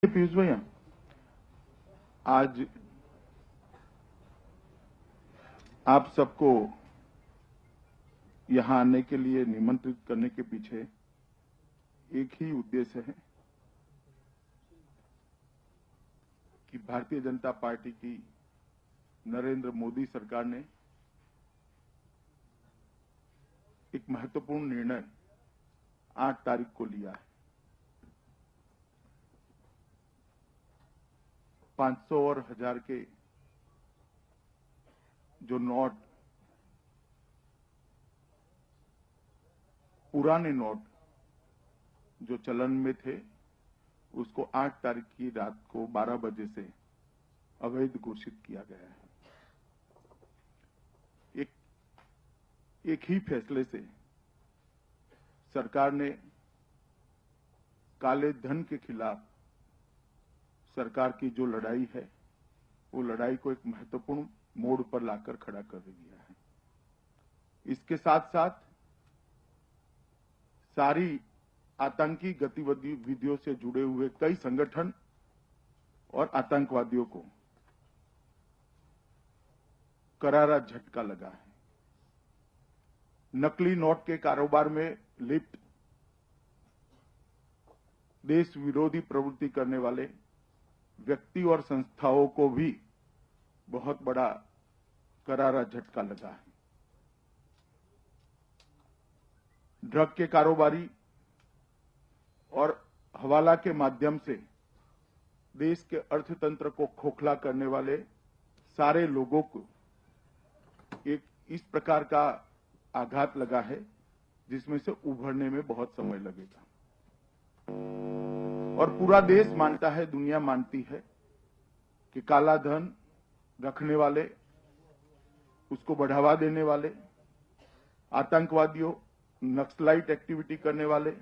पीयूष भैया, आज आप सबको यहां आने के लिए निमंत्रित करने के पीछे एक ही उद्देश्य है कि भारतीय जनता पार्टी की नरेंद्र मोदी सरकार ने एक महत्वपूर्ण निर्णय 8 तारीख को लिया है। 500 और 1000 के जो नोट, पुराने नोट जो चलन में थे, उसको 8 तारीख की रात को 12 बजे से अवैध घोषित किया गया है। एक ही फैसले से सरकार ने काले धन के खिलाफ सरकार की जो लड़ाई है, वो लड़ाई को एक महत्वपूर्ण मोड़ पर लाकर खड़ा कर दिया है। इसके साथ साथ सारी आतंकी गतिविधियों से जुड़े हुए कई संगठन और आतंकवादियों को करारा झटका लगा है। नकली नोट के कारोबार में लिप्त देश विरोधी प्रवृत्ति करने वाले व्यक्ति और संस्थाओं को भी बहुत बड़ा करारा झटका लगा है। ड्रग के कारोबारी और हवाला के माध्यम से देश के अर्थतंत्र को खोखला करने वाले सारे लोगों को एक इस प्रकार का आघात लगा है जिसमें से उभरने में बहुत समय लगेगा। और पूरा देश मानता है, दुनिया मानती है कि काला धन रखने वाले, उसको बढ़ावा देने वाले, आतंकवादियों, नक्सलाइट एक्टिविटी करने वाले,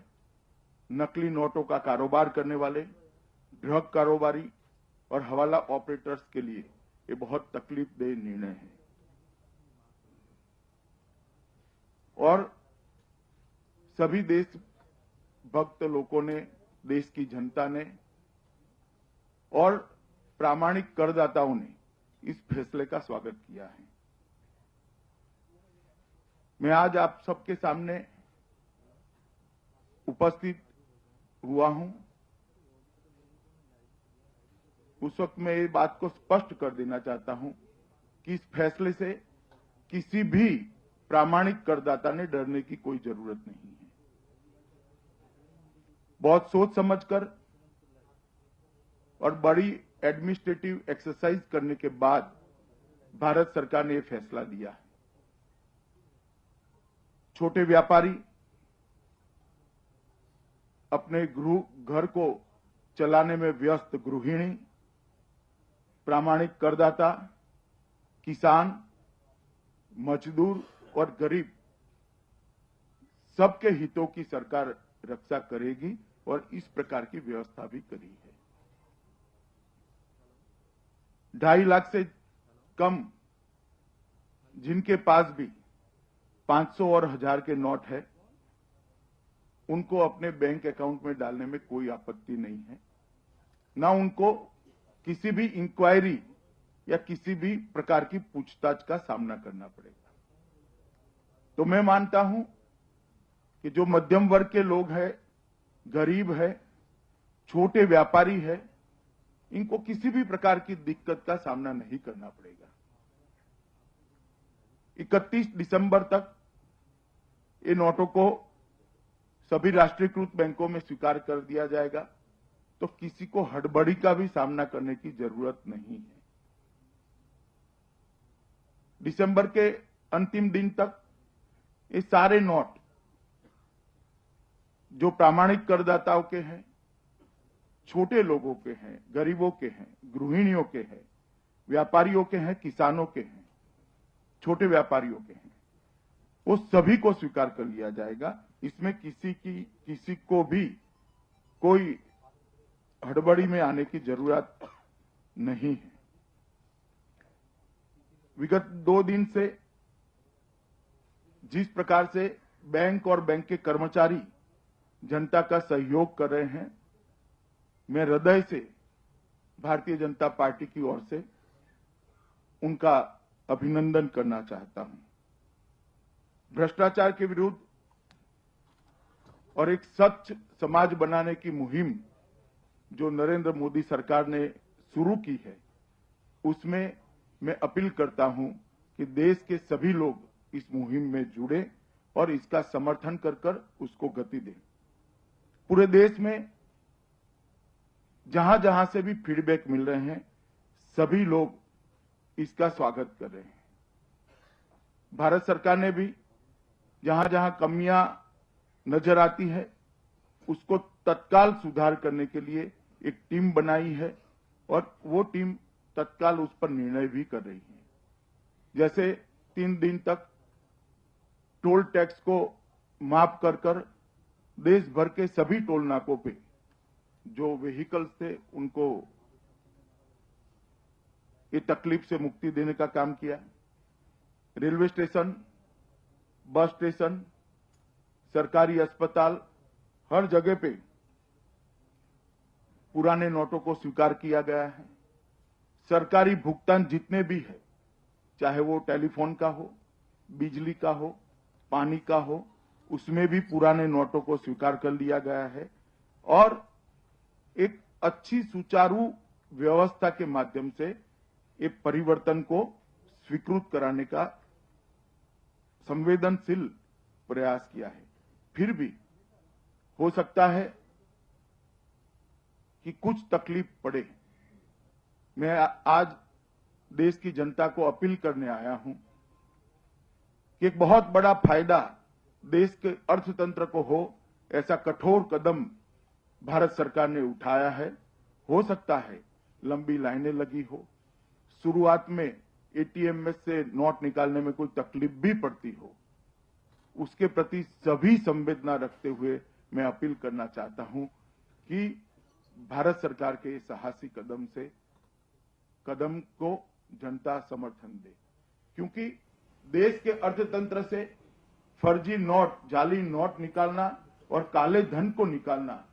नकली नोटों का कारोबार करने वाले, ड्रग कारोबारी और हवाला ऑपरेटर्स के लिए ये बहुत तकलीफदेह निर्णय है। और सभी देशभक्त लोगों ने, देश की जनता ने और प्रामाणिक करदाताओं ने इस फैसले का स्वागत किया है। मैं आज आप सबके सामने उपस्थित हुआ हूं। उस वक्त मैं ये बात को स्पष्ट कर देना चाहता हूं कि इस फैसले से किसी भी प्रामाणिक करदाता ने डरने की कोई जरूरत नहीं है। बहुत सोच समझकर और बड़ी एडमिनिस्ट्रेटिव एक्सरसाइज करने के बाद भारत सरकार ने यह फैसला लिया है। छोटे व्यापारी, अपने घर को चलाने में व्यस्त गृहिणी, प्रामाणिक करदाता, किसान, मजदूर और गरीब, सबके हितों की सरकार रक्षा करेगी और इस प्रकार की व्यवस्था भी करी है। 2.5 लाख से कम जिनके पास भी 500 और 1000 के नोट है, उनको अपने बैंक अकाउंट में डालने में कोई आपत्ति नहीं है। ना उनको किसी भी इंक्वायरी या किसी भी प्रकार की पूछताछ का सामना करना पड़ेगा। तो मैं मानता हूं कि जो मध्यम वर्ग के लोग हैं, गरीब है, छोटे व्यापारी है, इनको किसी भी प्रकार की दिक्कत का सामना नहीं करना पड़ेगा। 31 दिसंबर तक इन नोटों को सभी राष्ट्रीयकृत बैंकों में स्वीकार कर दिया जाएगा, तो किसी को हड़बड़ी का भी सामना करने की जरूरत नहीं है। दिसंबर के अंतिम दिन तक ये सारे नोट जो प्रामाणिक करदाताओं के हैं, छोटे लोगों के हैं, गरीबों के हैं, गृहिणियों के हैं, व्यापारियों के हैं, किसानों के हैं, छोटे व्यापारियों के हैं, वो सभी को स्वीकार कर लिया जाएगा। इसमें किसी को भी कोई हड़बड़ी में आने की जरूरत नहीं है। विगत 2 दिन से जिस प्रकार से बैंक और बैंक के कर्मचारी जनता का सहयोग कर रहे हैं, मैं हृदय से भारतीय जनता पार्टी की ओर से उनका अभिनंदन करना चाहता हूं। भ्रष्टाचार के विरुद्ध और एक स्वच्छ समाज बनाने की मुहिम जो नरेंद्र मोदी सरकार ने शुरू की है, उसमें मैं अपील करता हूं कि देश के सभी लोग इस मुहिम में जुड़े और इसका समर्थन कर उसको गति दें। पूरे देश में जहां जहां से भी फीडबैक मिल रहे हैं, सभी लोग इसका स्वागत कर रहे हैं। भारत सरकार ने भी जहां जहां कमियां नजर आती है, उसको तत्काल सुधार करने के लिए एक टीम बनाई है और वो टीम तत्काल उस पर निर्णय भी कर रही है। जैसे 3 दिन तक टोल टैक्स को माफ कर देश भर के सभी टोल नाकों पे जो व्हीकल्स थे उनको ये तकलीफ से मुक्ति देने का काम किया। रेलवे स्टेशन, बस स्टेशन, सरकारी अस्पताल, हर जगह पे पुराने नोटों को स्वीकार किया गया है। सरकारी भुगतान जितने भी है, चाहे वो टेलीफोन का हो, बिजली का हो, पानी का हो, उसमें भी पुराने नोटों को स्वीकार कर लिया गया है और एक अच्छी सुचारू व्यवस्था के माध्यम से एक परिवर्तन को स्वीकृत कराने का संवेदनशील प्रयास किया है। फिर भी हो सकता है कि कुछ तकलीफ पड़े। मैं आज देश की जनता को अपील करने आया हूं कि एक बहुत बड़ा फायदा देश के अर्थतंत्र को हो, ऐसा कठोर कदम भारत सरकार ने उठाया है। हो सकता है लंबी लाइनें लगी हो, शुरुआत में एटीएम में से नोट निकालने में कोई तकलीफ भी पड़ती हो, उसके प्रति सभी संवेदना रखते हुए मैं अपील करना चाहता हूं कि भारत सरकार के साहसी कदम को जनता समर्थन दे, क्योंकि देश के अर्थतंत्र से फर्जी नोट, जाली नोट निकालना और काले धन को निकालना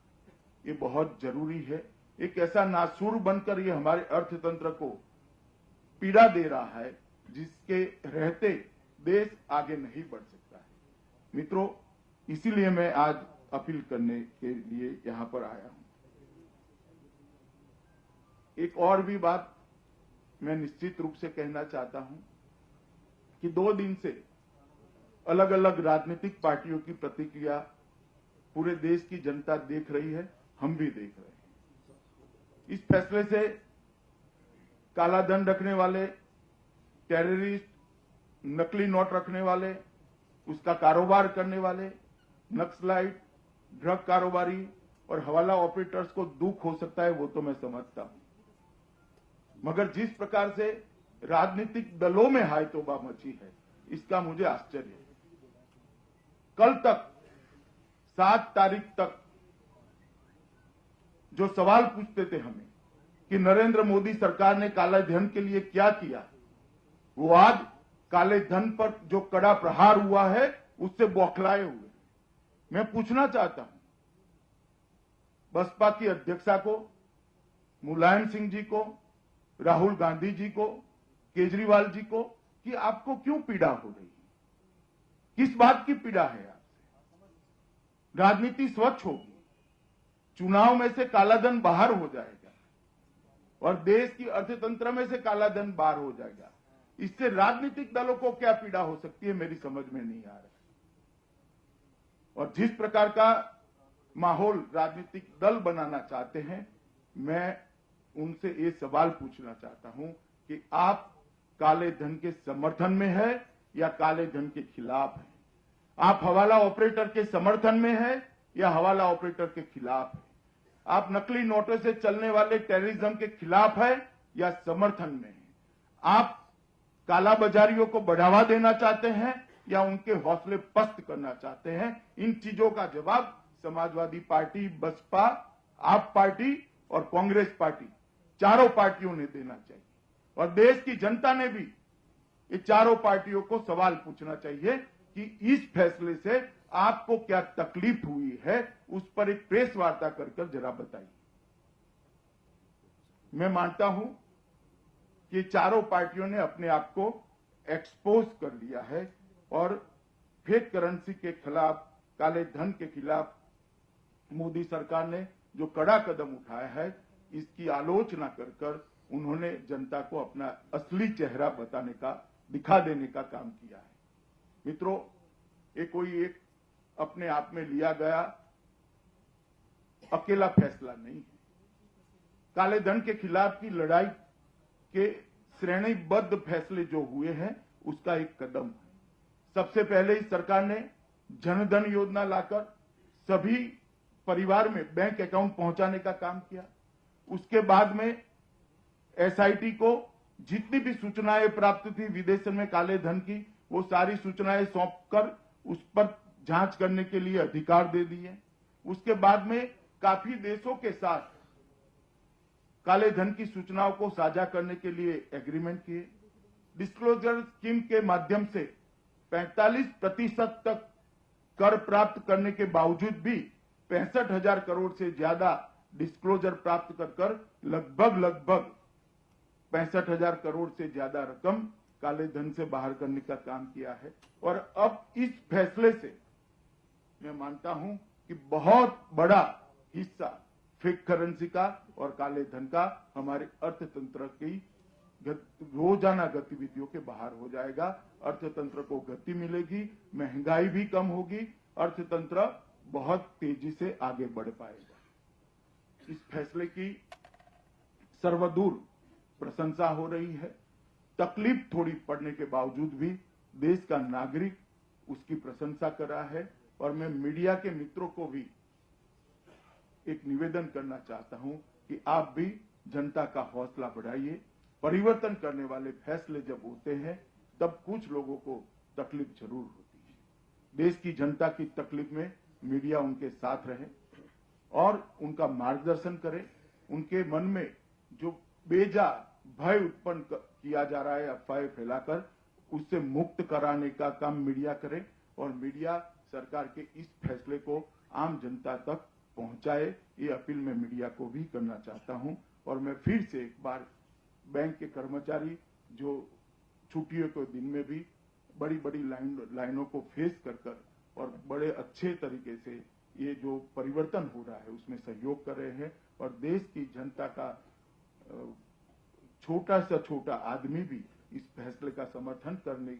ये बहुत जरूरी है। एक ऐसा नासूर बनकर ये हमारे अर्थतंत्र को पीड़ा दे रहा है जिसके रहते देश आगे नहीं बढ़ सकता है। मित्रों, इसीलिए मैं आज अपील करने के लिए यहां पर आया हूं। एक और भी बात मैं निश्चित रूप से कहना चाहता हूं कि 2 दिन से अलग अलग राजनीतिक पार्टियों की प्रतिक्रिया पूरे देश की जनता देख रही है, हम भी देख रहे हैं। इस फैसले से काला धन रखने वाले, टेररिस्ट, नकली नोट रखने वाले, उसका कारोबार करने वाले, नक्सलाइट, ड्रग कारोबारी और हवाला ऑपरेटर्स को दुख हो सकता है, वो तो मैं समझता हूं। मगर जिस प्रकार से राजनीतिक दलों में हाय तौबा मची है, इसका मुझे आश्चर्य है। कल तक 7 तारीख तक जो सवाल पूछते थे हमें कि नरेंद्र मोदी सरकार ने काले धन के लिए क्या किया, वो आज काले धन पर जो कड़ा प्रहार हुआ है उससे बौखलाए हुए। मैं पूछना चाहता हूं बसपा की अध्यक्षा को, मुलायम सिंह जी को, राहुल गांधी जी को, केजरीवाल जी को कि आपको क्यों पीड़ा हो रही है, किस बात की पीड़ा है आपसे? राजनीति स्वच्छ होगी, चुनाव में से कालाधन बाहर हो जाएगा और देश की अर्थतंत्र में से कालाधन बाहर हो जाएगा। इससे राजनीतिक दलों को क्या पीड़ा हो सकती है, मेरी समझ में नहीं आ रहा। और जिस प्रकार का माहौल राजनीतिक दल बनाना चाहते हैं, मैं उनसे ये सवाल पूछना चाहता हूं कि आप काले धन के समर्थन में है या काले धन के खिलाफ है? आप हवाला ऑपरेटर के समर्थन में है या हवाला ऑपरेटर के खिलाफ है? आप नकली नोटों से चलने वाले टेररिज्म के खिलाफ है या समर्थन में है? आप कालाबाजारियों को बढ़ावा देना चाहते हैं या उनके हौसले पस्त करना चाहते हैं? इन चीजों का जवाब समाजवादी पार्टी, बसपा, आप पार्टी और कांग्रेस पार्टी, चारों पार्टियों ने देना चाहिए। और देश की जनता ने भी ये चारों पार्टियों को सवाल पूछना चाहिए कि इस फैसले से आपको क्या तकलीफ हुई है, उस पर एक प्रेस वार्ता कर जरा बताइए। मैं मानता हूं कि चारों पार्टियों ने अपने आप को एक्सपोज कर लिया है और फेक करेंसी के खिलाफ, काले धन के खिलाफ मोदी सरकार ने जो कड़ा कदम उठाया है, इसकी आलोचना कर उन्होंने जनता को अपना असली चेहरा बताने का, दिखा देने का काम किया है। मित्रों, ये कोई एक अपने आप में लिया गया अकेला फैसला नहीं है। काले धन के खिलाफ की लड़ाई के श्रेणीबद्ध फैसले जो हुए हैं, उसका एक कदम है। सबसे पहले इस सरकार ने जनधन योजना लाकर सभी परिवार में बैंक अकाउंट पहुंचाने का काम किया। उसके बाद में एसआईटी को जितनी भी सूचनाएं प्राप्त थी विदेशों में काले धन की, वो सारी सूचनाएं सौंपकर उस पर जांच करने के लिए अधिकार दे दिए। उसके बाद में काफी देशों के साथ काले धन की सूचनाओं को साझा करने के लिए एग्रीमेंट किए। डिस्क्लोजर स्कीम के माध्यम से 45% तक कर प्राप्त करने के बावजूद भी 65,000 करोड़ से ज्यादा डिस्क्लोजर प्राप्त कर लगभग 65,000 करोड़ से ज्यादा रकम काले धन से बाहर करने का काम किया है। और अब इस फैसले से मैं मानता हूं कि बहुत बड़ा हिस्सा फेक करेंसी का और काले धन का हमारे अर्थतंत्र की रोजाना गतिविधियों के बाहर हो जाएगा। अर्थतंत्र को गति मिलेगी, महंगाई भी कम होगी, अर्थतंत्र बहुत तेजी से आगे बढ़ पाएगा। इस फैसले की सर्वदूर प्रशंसा हो रही है। तकलीफ थोड़ी पड़ने के बावजूद भी देश का नागरिक उसकी प्रशंसा कर रहा है। और मैं मीडिया के मित्रों को भी एक निवेदन करना चाहता हूं कि आप भी जनता का हौसला बढ़ाइए। परिवर्तन करने वाले फैसले जब होते हैं तब कुछ लोगों को तकलीफ जरूर होती है। देश की जनता की तकलीफ में मीडिया उनके साथ रहे और उनका मार्गदर्शन करे। उनके मन में जो बेजा भय उत्पन्न किया जा रहा है अफवाहें फैलाकर, उससे मुक्त कराने का काम मीडिया करे और मीडिया सरकार के इस फैसले को आम जनता तक पहुंचाए। ये अपील मैं मीडिया को भी करना चाहता हूं। और मैं फिर से एक बार बैंक के कर्मचारी जो छुट्टियों के दिन में भी बड़ी बड़ी लाइनों को फेस कर और बड़े अच्छे तरीके से ये जो परिवर्तन हो रहा है उसमें सहयोग कर रहे हैं। और देश की जनता का छोटा से छोटा आदमी भी इस फैसले का समर्थन करने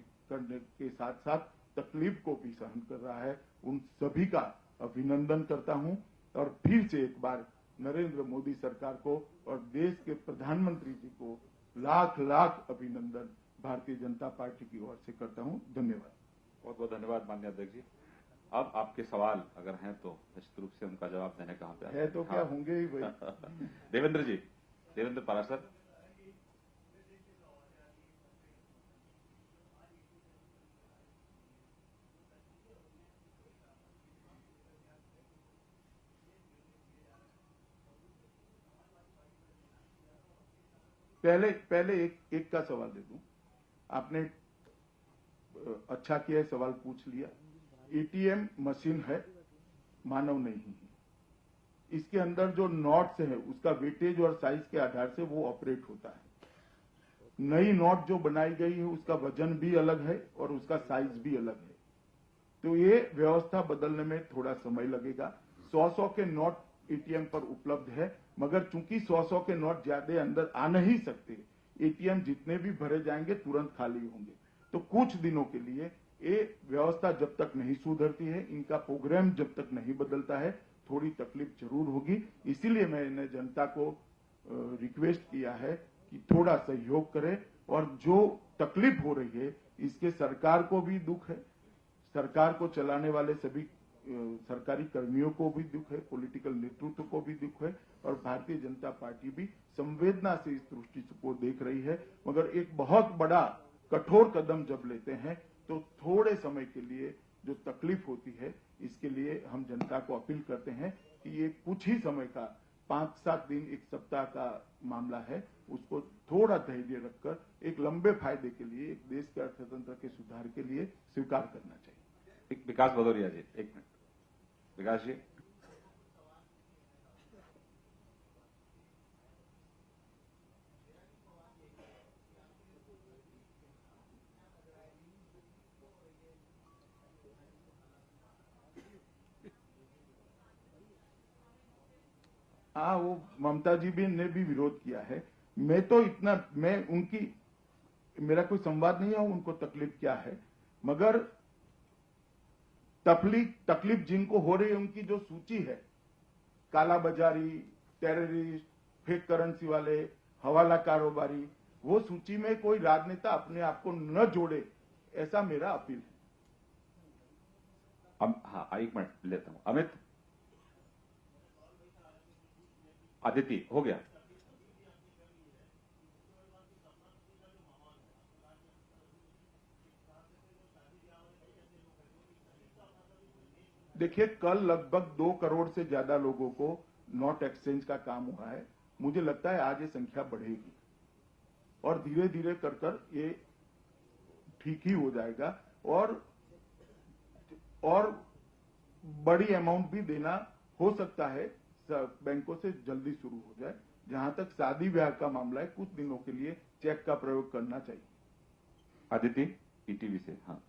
के साथ साथ तकलीफ को भी सहन कर रहा है। उन सभी का अभिनंदन करता हूं और फिर से एक बार नरेंद्र मोदी सरकार को और देश के प्रधानमंत्री जी को लाख लाख अभिनंदन भारतीय जनता पार्टी की ओर से करता हूं। धन्यवाद। बहुत बहुत धन्यवाद माननीय अध्यक्ष जी। अब आपके सवाल अगर हैं तो निश्चित रूप से उनका जवाब देने कहाँ पे है तो क्या होंगे ही भाई। देवेंद्र जी, देवेंद्र पारासर। पहले एक का सवाल दे दूं। आपने अच्छा किया, सवाल पूछ लिया। एटीएम मशीन है, मानव नहीं है। इसके अंदर जो नोट्स है उसका वेटेज और साइज के आधार से वो ऑपरेट होता है। नई नोट जो बनाई गई है उसका वजन भी अलग है और उसका साइज भी अलग है। तो ये व्यवस्था बदलने में थोड़ा समय लगेगा। 100 के नोट एटीएम पर उपलब्ध है, मगर चूंकि 100 के नोट ज्यादा अंदर आ नहीं सकते, एटीएम जितने भी भरे जाएंगे तुरंत खाली होंगे। तो कुछ दिनों के लिए ये व्यवस्था जब तक नहीं सुधरती है, इनका प्रोग्राम जब तक नहीं बदलता है, थोड़ी तकलीफ जरूर होगी। इसीलिए मैंने जनता को रिक्वेस्ट किया है कि थोड़ा सहयोग करें। और जो तकलीफ हो रही है इसके सरकार को भी दुख है, सरकार को चलाने वाले सभी सरकारी कर्मियों को भी दुख है, पॉलिटिकल नेतृत्व को भी दुख है और भारतीय जनता पार्टी भी संवेदना से इस दृष्टि को देख रही है। मगर एक बहुत बड़ा कठोर कदम जब लेते हैं तो थोड़े समय के लिए जो तकलीफ होती है, इसके लिए हम जनता को अपील करते हैं कि ये कुछ ही समय का 5-7 दिन, 1 सप्ताह का मामला है, उसको थोड़ा धैर्य रखकर एक लंबे फायदे के लिए, एक देश के अर्थतंत्र के सुधार के लिए स्वीकार करना चाहिए। विकास भदौरिया जी, 1 मिनट। विकास जी। हाँ, वो ममता जी भी ने भी विरोध किया है। मेरा कोई संवाद नहीं है उनको तकलीफ क्या है, मगर तकलीफ जिनको हो रही है उनकी जो सूची है, काला बाजारी, टेररिस्ट, फेक करेंसी वाले, हवाला कारोबारी, वो सूची में कोई राजनेता अपने आप को न जोड़े, ऐसा मेरा अपील है। हाँ, एक मिनट लेता हूं। अमित, आदित्य, हो गया। देखिए, कल लगभग 2 करोड़ से ज्यादा लोगों को नोट एक्सचेंज का काम हुआ है। मुझे लगता है आज ये संख्या बढ़ेगी और धीरे धीरे कर ये ठीक ही हो जाएगा और बड़ी अमाउंट भी देना हो सकता है, बैंकों से जल्दी शुरू हो जाए। जहां तक शादी ब्याह का मामला है, कुछ दिनों के लिए चेक का प्रयोग करना चाहिए। आदित्य, ईटीवी से। हाँ,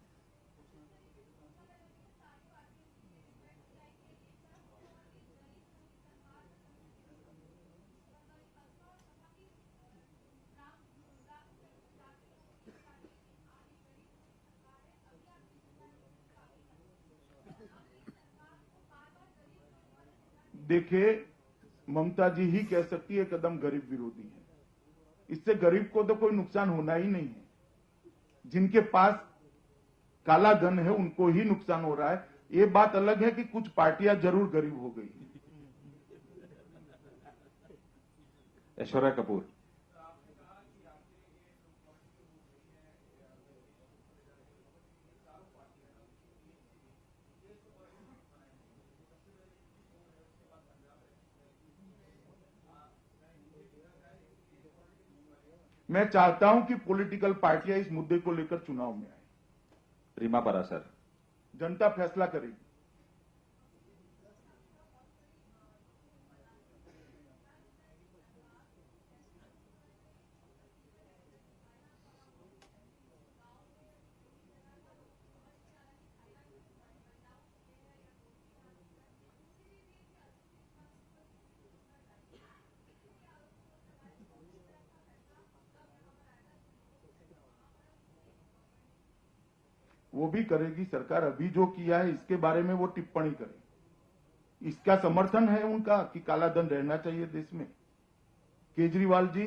देखिए, ममता जी ही कह सकती है कदम गरीब विरोधी है। इससे गरीब को तो कोई नुकसान होना ही नहीं है। जिनके पास काला धन है उनको ही नुकसान हो रहा है। ये बात अलग है कि कुछ पार्टियां जरूर गरीब हो गई हैं। ऐश्वर्या कपूर। मैं चाहता हूं कि पॉलिटिकल पार्टियां इस मुद्दे को लेकर चुनाव में आए। रीमा परासर। जनता फैसला करेगी। वो भी करेगी सरकार। अभी जो किया है इसके बारे में वो टिप्पणी करे। इसका समर्थन है उनका कि काला धन रहना चाहिए देश में। केजरीवाल जी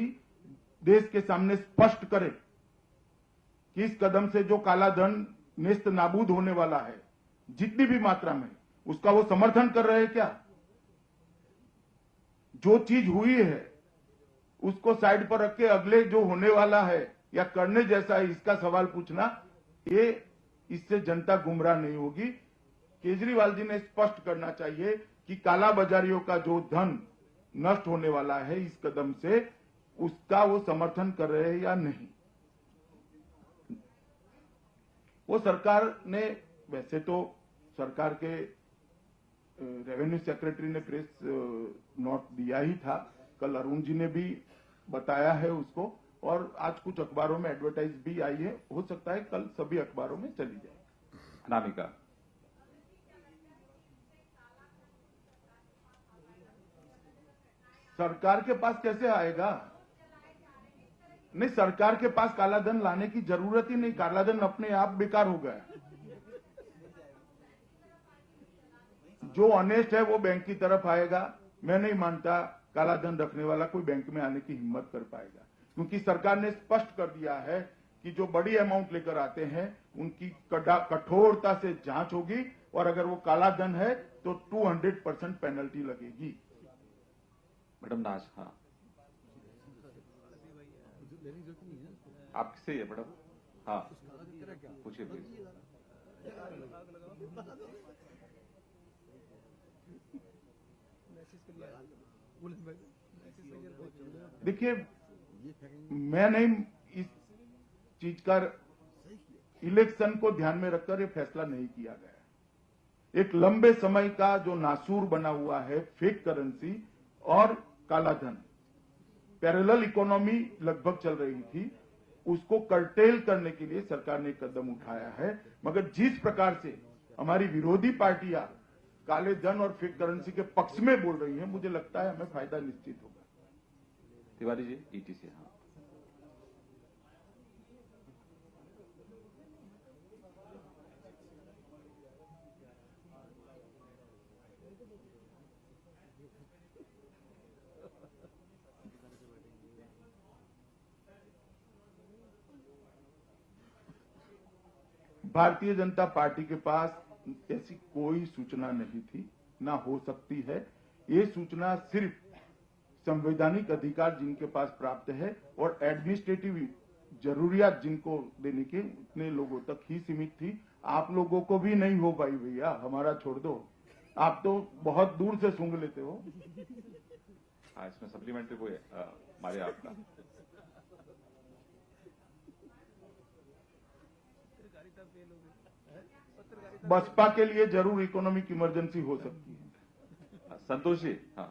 देश के सामने स्पष्ट करें कि इस कदम से जो काला धन नेस्त नाबूद होने वाला है, जितनी भी मात्रा में, उसका वो समर्थन कर रहे हैं क्या? जो चीज हुई है उसको साइड पर रख के अगले जो होने वाला है या करने जैसा है, इसका सवाल पूछना, ये इससे जनता गुमराह नहीं होगी। केजरीवाल जी ने स्पष्ट करना चाहिए कि काला बाजारियों का जो धन नष्ट होने वाला है इस कदम से, उसका वो समर्थन कर रहे हैं या नहीं। वो सरकार ने, वैसे तो सरकार के रेवेन्यू सेक्रेटरी ने प्रेस नोट दिया ही था, कल अरुण जी ने भी बताया है उसको, और आज कुछ अखबारों में एडवर्टाइज भी आई है। हो सकता है कल सभी अखबारों में चली जाए। अनामिका। सरकार के पास कैसे आएगा? नहीं, सरकार के पास काला धन लाने की जरूरत ही नहीं। काला धन अपने आप बेकार हो गया। जो ऑनेस्ट है वो बैंक की तरफ आएगा। मैं नहीं मानता काला धन रखने वाला कोई बैंक में आने की हिम्मत कर पाएगा, क्योंकि सरकार ने स्पष्ट कर दिया है कि जो बड़ी अमाउंट लेकर आते हैं उनकी कठोरता से जांच होगी, और अगर वो काला धन है तो 200% पेनल्टी लगेगी। मैडम नाज। हाँ, आपसे ही है मैडम। हाँ, पूछिए प्लीज। देखिए, मैं नहीं, इस चीज का इलेक्शन को ध्यान में रखकर ये फैसला नहीं किया गया। एक लंबे समय का जो नासूर बना हुआ है फेक करेंसी और काला धन, पैरेलल इकोनॉमी लगभग चल रही थी, उसको कर्टेल करने के लिए सरकार ने कदम उठाया है। मगर जिस प्रकार से हमारी विरोधी पार्टियां काले धन और फेक करेंसी के पक्ष में बोल रही हैं, मुझे लगता है हमें फायदा निश्चित होगा। तिवारी जी, ईटीसी। हाँ, भारतीय जनता पार्टी के पास ऐसी कोई सूचना नहीं थी, ना हो सकती है। ये सूचना सिर्फ संवैधानिक अधिकार जिनके पास प्राप्त है और एडमिनिस्ट्रेटिव जरूरियात जिनको देने के उतने लोगों तक ही सीमित थी। आप लोगों को भी नहीं हो पाई भैया, हमारा छोड़ दो, आप तो बहुत दूर से सूंघ लेते हो। हाँ, इसमें सप्लीमेंट्री कोई मारे आपका। बसपा के लिए जरूर इकोनॉमिक इमरजेंसी हो सकती है। संतोष जी, हाँ,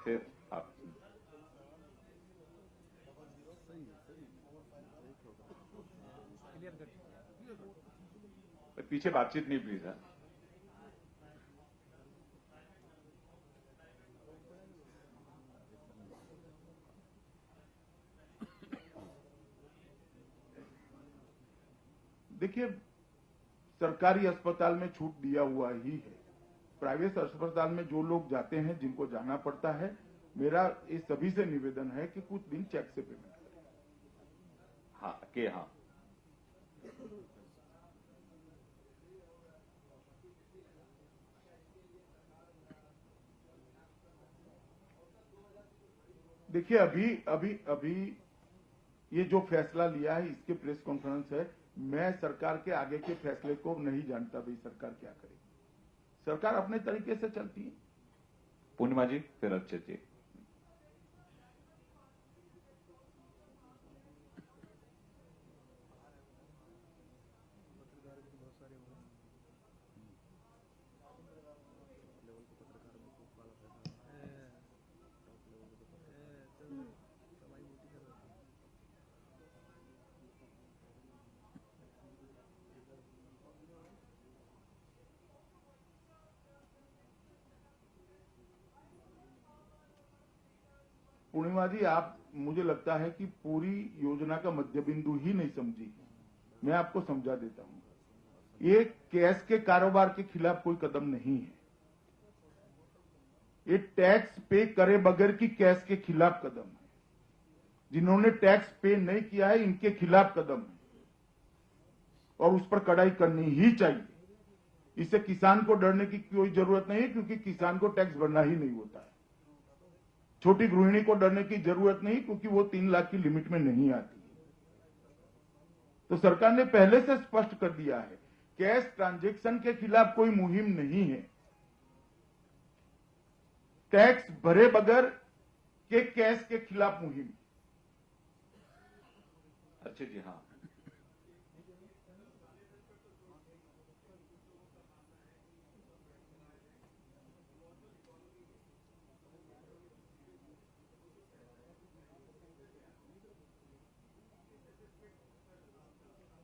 फिर आप। पीछे बातचीत नहीं प्लीज। है देखिए, सरकारी अस्पताल में छूट दिया हुआ ही है। प्राइवेट अस्पताल में जो लोग जाते हैं, जिनको जाना पड़ता है, मेरा इस सभी से निवेदन है कि कुछ दिन चेक से पेमेंट करें। हाँ, हाँ, देखिए, अभी ये जो फैसला लिया है, इसके प्रेस कॉन्फ्रेंस है। मैं सरकार के आगे के फैसले को नहीं जानता भाई सरकार क्या करेगी। सरकार अपने तरीके से चलती है। पूर्णिमा जी, फिर अर्चित जी। पूर्णिमा जी, आप, मुझे लगता है कि पूरी योजना का मध्य बिंदु ही नहीं समझी। मैं आपको समझा देता हूं। ये कैश के कारोबार के खिलाफ कोई कदम नहीं है। ये टैक्स पे करे बगैर की कैश के खिलाफ कदम है। जिन्होंने टैक्स पे नहीं किया है, इनके खिलाफ कदम है और उस पर कड़ाई करनी ही चाहिए। इससे किसान को डरने की कोई जरूरत नहीं है, क्योंकि किसान को टैक्स भरना ही नहीं होता है। छोटी गृहिणी को डरने की जरूरत नहीं, क्योंकि वो 3 लाख की लिमिट में नहीं आती। तो सरकार ने पहले से स्पष्ट कर दिया है, कैश ट्रांजैक्शन के खिलाफ कोई मुहिम नहीं है। टैक्स भरे बगैर के कैश के खिलाफ मुहिम। अच्छा जी, हाँ,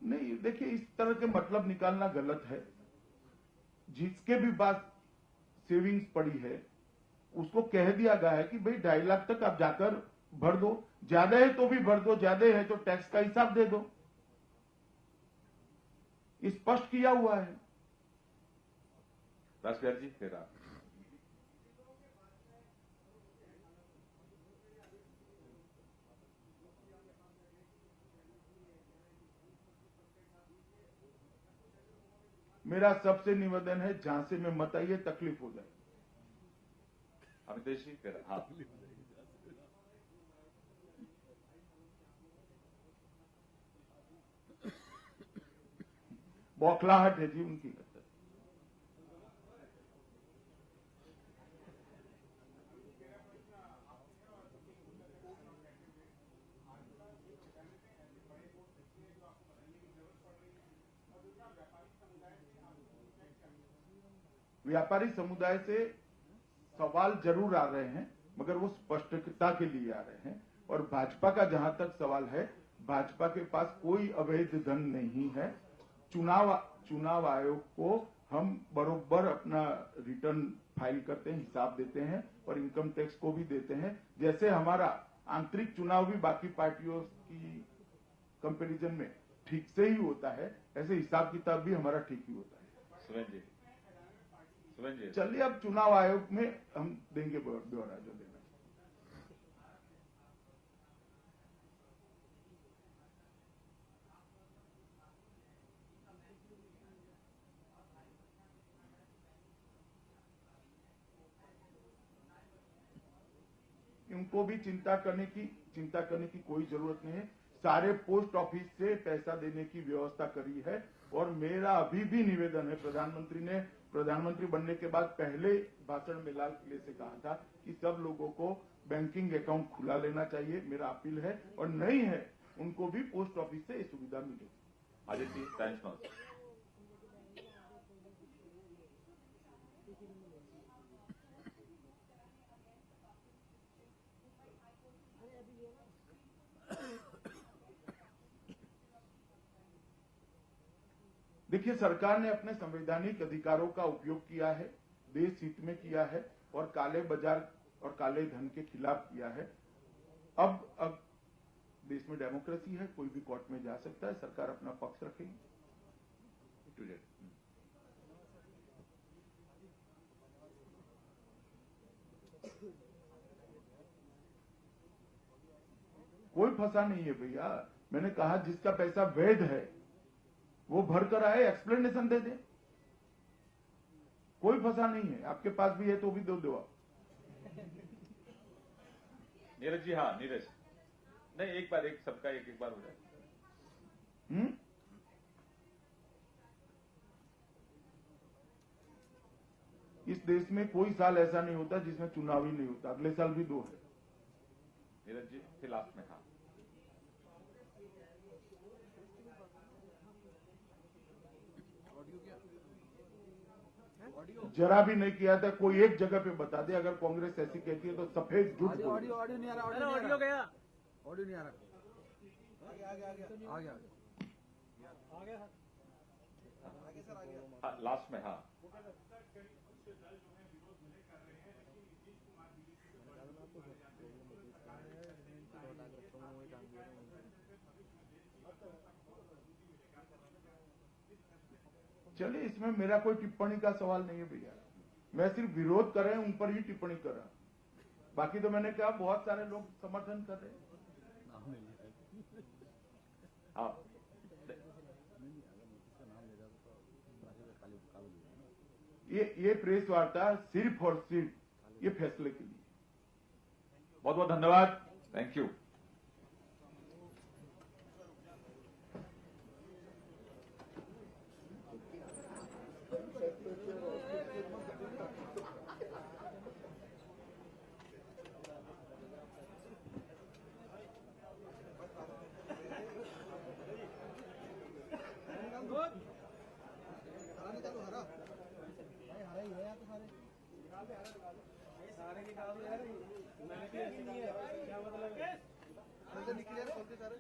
नहीं, देखिए, इस तरह के मतलब निकालना गलत है। जिसके भी पास सेविंग्स पड़ी है, उसको कह दिया गया है कि भाई 2.5 लाख तक आप जाकर भर दो। ज्यादा है तो भी भर दो, ज्यादा है तो टैक्स का हिसाब दे दो। स्पष्ट किया हुआ है। राजविहार जी, फिर आप। मेरा सबसे निवेदन है, झांसे में मत आइए, तकलीफ हो जाए। अमितेश जी, फिर हाँ। बौखलाहट है जी उनकी। व्यापारी समुदाय से सवाल जरूर आ रहे हैं, मगर वो स्पष्टता के लिए आ रहे हैं। और भाजपा का जहां तक सवाल है, भाजपा के पास कोई अवैध धन नहीं है। चुनाव आयोग को हम बरोबर अपना रिटर्न फाइल करते हैं, हिसाब देते हैं और इनकम टैक्स को भी देते हैं। जैसे हमारा आंतरिक चुनाव भी बाकी पार्टियों की कंपैरिजन में ठीक से ही होता है, ऐसे हिसाब किताब भी हमारा ठीक ही होता है। सुमन जी चलिए अब चुनाव आयोग में हम देंगे ब्यौरा जो देना। उनको भी चिंता करने की कोई जरूरत नहीं है। सारे पोस्ट ऑफिस से पैसा देने की व्यवस्था करी है और मेरा अभी भी निवेदन है, प्रधानमंत्री ने प्रधानमंत्री बनने के बाद पहले भाषण में लाल किले से कहा था कि सब लोगों को बैंकिंग अकाउंट खुला लेना चाहिए। मेरा अपील है और नहीं है उनको भी पोस्ट ऑफिस से ये सुविधा मिलेगी। Aditya thanks much. देखिए, सरकार ने अपने संवैधानिक अधिकारों का उपयोग किया है, देश हित में किया है और काले बाजार और काले धन के खिलाफ किया है। अब देश में डेमोक्रेसी है, कोई भी कोर्ट में जा सकता है, सरकार अपना पक्ष रखेगी। कोई फंसा नहीं है भैया। मैंने कहा जिसका पैसा वैध है वो भर कर आए, एक्सप्लेनेशन दे दे। कोई फंसा नहीं है, आपके पास भी है तो भी दो आप। नीरज जी, हाँ नीरज, नहीं एक बार सबका एक बार हो जाए। इस देश में कोई साल ऐसा नहीं होता जिसमें चुनाव ही नहीं होता। अगले साल भी 2 है। नीरज जी फिर लास्ट में, हाँ जरा भी नहीं किया था। कोई एक जगह पे बता दे, अगर कांग्रेस ऐसी कहती है तो सफेद झूठ। ऑडियो नहीं आ रहा, ऑडियो गया, ऑडियो नहीं आ रहा। आ गया हाँ लास्ट में, हाँ चलिए, इसमें मेरा कोई टिप्पणी का सवाल नहीं है भैया। मैं सिर्फ विरोध कर रहे हैं, उन पर ही टिप्पणी कर रहा हूं। बाकी तो मैंने कहा बहुत सारे लोग समर्थन कर रहे हैं। ये प्रेस वार्ता सिर्फ और सिर्फ ये फैसले के लिए। बहुत बहुत धन्यवाद, थैंक यू। सारे निकाल दो यार, मैंने भी ऐसी नहीं है, क्या मतलब है? निकले सारे